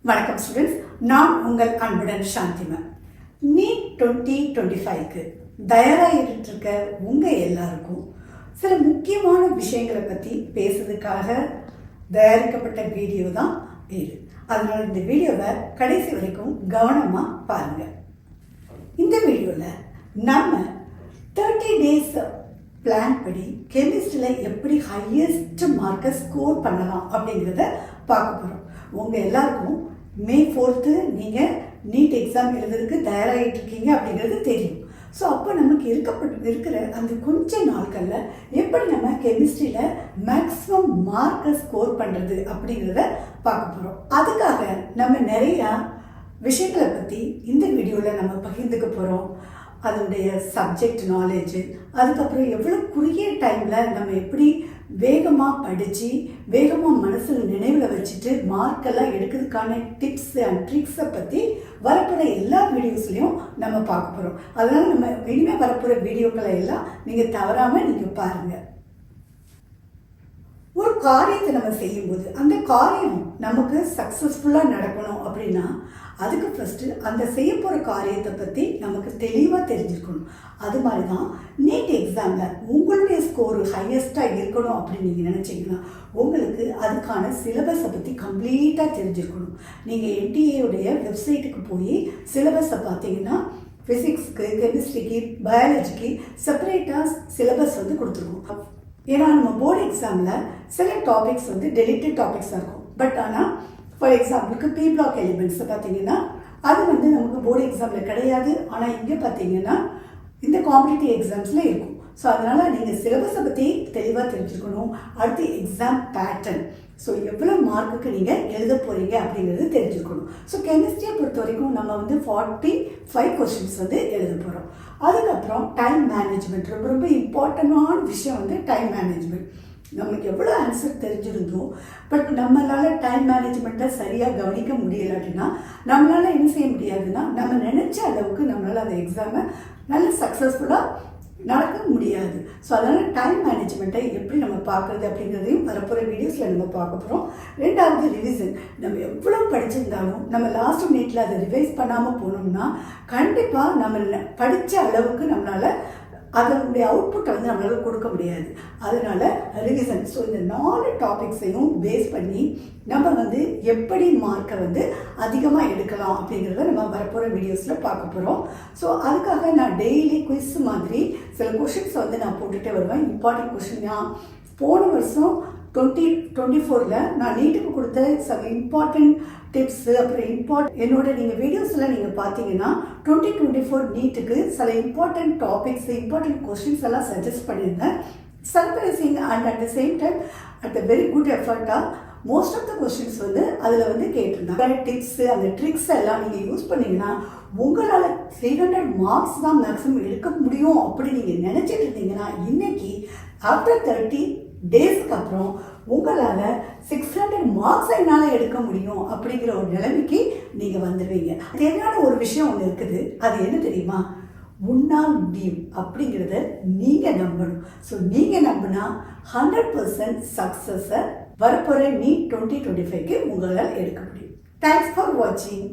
வணக்கம் ஸ்டூடெண்ட்ஸ், நான் உங்கள் அன்புடன் சாந்திமா. நீட் 2025க்கு தயாராகிட்டு இருக்க உங்கள் எல்லாருக்கும் சில முக்கியமான விஷயங்களை பற்றி பேசுறதுக்காக தயாரிக்கப்பட்ட வீடியோ தான் இது. அதனால் இந்த வீடியோவை கடைசி வரைக்கும் கவனமாக பாருங்கள். இந்த வீடியோவில் நம்ம 30 days பிளான் படி கெமிஸ்ட்ரியில் எப்படி ஹையஸ்ட் மார்க்கை ஸ்கோர் பண்ணலாம் அப்படிங்கிறத பார்க்க போகிறோம். உங்கள் எல்லாருக்கும் May 4th நீங்கள் நீட் எக்ஸாம் எழுதுறதுக்கு தயாராகிட்டு இருக்கீங்க அப்படிங்கிறது தெரியும். ஸோ அப்போ நமக்கு இருக்கிற அந்த கொஞ்ச நாட்களில் எப்படி நம்ம கெமிஸ்ட்ரியில் மேக்ஸிமம் மார்க்கை ஸ்கோர் பண்ணுறது அப்படிங்கிறத பார்க்க போகிறோம். அதுக்காக நம்ம நிறையா விஷயங்களை பற்றி இந்த வீடியோவில் நம்ம பகிர்ந்துக்க போகிறோம். அதனுடைய சப்ஜெக்ட் நாலேஜு, அதுக்கப்புறம் எவ்வளோ குறுகிய டைமில் நம்ம எப்படி வேகமாக படித்து வேகமாக மனசில் நினைவில் வச்சுட்டு மார்க்கெல்லாம் எடுக்கிறதுக்கான டிப்ஸ் அண்ட் ட்ரிக்ஸை பற்றி வரப்போகிற எல்லா வீடியோஸ்லையும் நம்ம பார்க்க போகிறோம். அதனால் நம்ம இனிமேல் வரப்போகிற வீடியோக்களை எல்லாம் நீங்கள் தவறாமல் நீங்கள் பாருங்கள். ஒரு காரியத்தை நம்ம செய்யும்போது அந்த காரியம் நமக்கு சக்ஸஸ்ஃபுல்லாக நடக்கணும் அப்படின்னா அதுக்கு ஃபஸ்ட்டு அந்த செய்ய போகிற காரியத்தை பற்றி நமக்கு தெளிவாக தெரிஞ்சுக்கணும். அது மாதிரி தான் நீட் எக்ஸாமில் உங்களுடைய ஸ்கோரு ஹையஸ்ட்டாக இருக்கணும் அப்படின்னு நீங்கள் நினச்சிங்கன்னா உங்களுக்கு அதுக்கான சிலபஸை பற்றி கம்ப்ளீட்டாக தெரிஞ்சுக்கணும். நீங்கள் என்டிஏவுடைய வெப்சைட்டுக்கு போய் சிலபஸை பார்த்தீங்கன்னா ஃபிசிக்ஸ்க்கு, கெமிஸ்ட்ரிக்கு, பயாலஜிக்கு செப்பரேட்டாக சிலபஸ் கொடுத்துருக்கோம். ஏன்னா நம்ம போர்டு எக்ஸாமில் சில டாபிக்ஸ் டெலிட்டட் டாபிக்ஸாக இருக்கும். பட் ஆனால் ஃபார் எக்ஸாம்பிளுக்கு பி பிளாக் எலிமெண்ட்ஸை பார்த்தீங்கன்னா அது நமக்கு போர்டு எக்ஸாமில் கிடையாது. ஆனால் இங்கே பார்த்தீங்கன்னா இந்த காம்படிட்டிவ் எக்ஸாம்ஸில் இருக்கும். ஸோ அதனால் நீங்கள் சிலபஸை பற்றி தெளிவாக தெரிஞ்சுக்கணும். அடுத்து எக்ஸாம் பேட்டர்ன், ஸோ எவ்வளோ மார்க்குக்கு நீங்கள் எழுத போகிறீங்க அப்படிங்கிறது தெரிஞ்சுக்கணும். ஸோ கெமிஸ்ட்ரியை பொறுத்த வரைக்கும் நம்ம 45 கொஷின்ஸ் எழுத போகிறோம். அதுக்கப்புறம் டைம் மேனேஜ்மெண்ட், ரொம்ப ரொம்ப இம்பார்ட்டண்டான விஷயம் டைம் மேனேஜ்மெண்ட். நம்மளுக்கு எவ்வளோ ஆன்சர் தெரிஞ்சிருந்தோம், பட் நம்மளால் டைம் மேனேஜ்மெண்ட்டை சரியாக கவனிக்க முடியலாட்டினா நம்மளால் என்ன செய்ய முடியாதுன்னா நம்ம நினச்ச அளவுக்கு நம்மளால் அந்த எக்ஸாமை நல்ல சக்ஸஸ்ஃபுல்லாக நடக்க முடியாது. ஸோ அதனால் டைம் மேனேஜ்மெண்ட்டை எப்படி நம்ம பார்க்குறது அப்படிங்கிறதையும் வரப்போகிற வீடியோஸில் நம்ம பார்க்க போகிறோம். ரெண்டாவது ரிவிஷன். நம்ம எவ்வளோ படிச்சிருந்தாலும் நம்ம லாஸ்ட் மினிட்ல அதை ரிவைஸ் பண்ணாமல் போனோம்னா கண்டிப்பாக நம்ம படித்த அளவுக்கு நம்மளால் அதனுடைய அவுட்புட்டை நம்மளால் கொடுக்க முடியாது. அதனால் ரிவிஷன். ஸோ இந்த 4 டாபிக்ஸையும் பேஸ் பண்ணி நம்ம எப்படி மார்க்கை அதிகமாக எடுக்கலாம் அப்படிங்கிறத நம்ம வரப்போகிற வீடியோஸில் பார்க்க போகிறோம். ஸோ அதுக்காக நான் டெய்லி குவிஸ் மாதிரி சில கொஷின்ஸை நான் போட்டுகிட்டே வருவேன். இம்பார்ட்டன்ட் கொஷின் நான் போன வருஷம் 2024 நான் நீட்டுக்கு கொடுத்த சில இம்பார்ட்டன்ட் டிப்ஸு, அப்புறம் என்னோட நீங்கள் வீடியோஸில் நீங்கள் பார்த்தீங்கன்னா 2024 நீட்டுக்கு சில இம்பார்ட்டன்ட் டாபிக்ஸ், இம்பார்ட்டன்ட் கொஸ்டின்ஸ் எல்லாம் சஜஸ்ட் பண்ணியிருந்தேன். Surprising and at the same time at a very good எஃபர்ட்டாக மோஸ்ட் ஆஃப் த கொஸ்டின்ஸ் அதில் கேட்டிருந்தாங்க. டிப்ஸு அந்த ட்ரிக்ஸ் எல்லாம் நீங்கள் யூஸ் பண்ணிங்கன்னா உங்களால் 300 மார்க்ஸ் தான் மேக்ஸிமம் எடுக்க முடியும் அப்படி நீங்கள் நினச்சிட்டு இருந்தீங்கன்னா இன்னைக்கு ஆஃப்டர் 30 டேஸ்க்கு அப்புறம் உங்களால் 600 மார்க்ஸ் என்னால் எடுக்க முடியும் அப்படிங்கிற ஒரு நிலைமைக்கு நீங்கள் வந்துடுவீங்க. தேவையான ஒரு விஷயம் ஒன்று இருக்குது. அது என்ன தெரியுமா? உன்னால் முடியும் அப்படிங்கிறத நீங்கள் நம்பணும். ஸோ நீங்கள் நம்பினா 100% சக்ஸஸை வரப்போகிற நீட் 2025க்கு உங்களால் எடுக்க முடியும். தேங்க்ஸ் ஃபார் வாட்சிங்.